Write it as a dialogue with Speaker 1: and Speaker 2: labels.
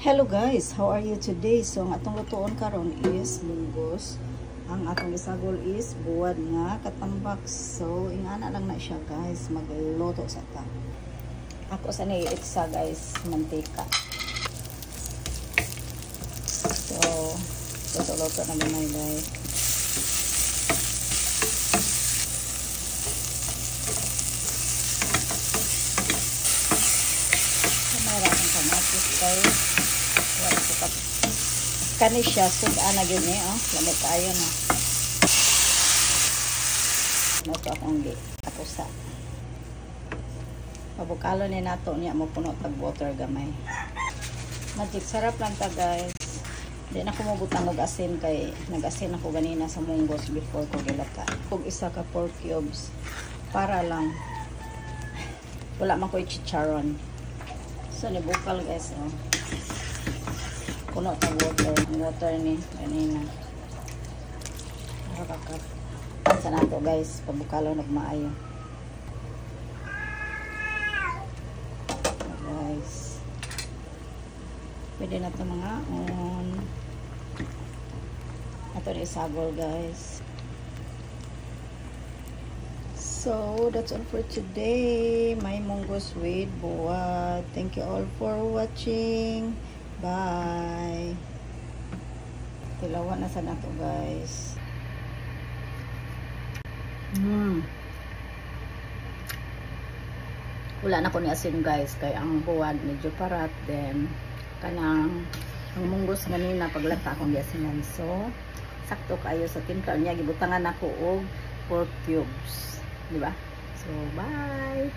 Speaker 1: Hello guys, how are you today? So ang atong lutuon karon is munggos. Ang atong isagol is buwad nga katambak. So ingana lang na siya guys, magluto sa ta. Ako sa itsa guys, mantika. So luto-luto na gamay guys. Kamera ang kamatis guys. Kani siya sudan na gini lamig kayo na moto akong apusa pabukalo ni nato niya mo puno tag water gamay magic sarap lang ta guys. Di na ko mabutang og asin kay nag-asin ako ganina sa munggos before ko gilata kog isa ka pork cubes para lang wala man ko chicharon. So nibukal guys puno tag water. Ang water ni kanina. Nakakap. Sa nato guys, pabukalo nagmaayo. Guys. Pwede na ito mga on. Ito na isagol guys. So, that's all for today. My munggos with buwad. Thank you all for watching. Bye. Tilawan na sa nato guys. Wala na ko ni asin guys kay ang buwad medyo parat then kanang ang munggos ganina paglata akong giasinan. So sakto kayo sa timpla niya gibutangan ako og pork cubes, di ba? So bye.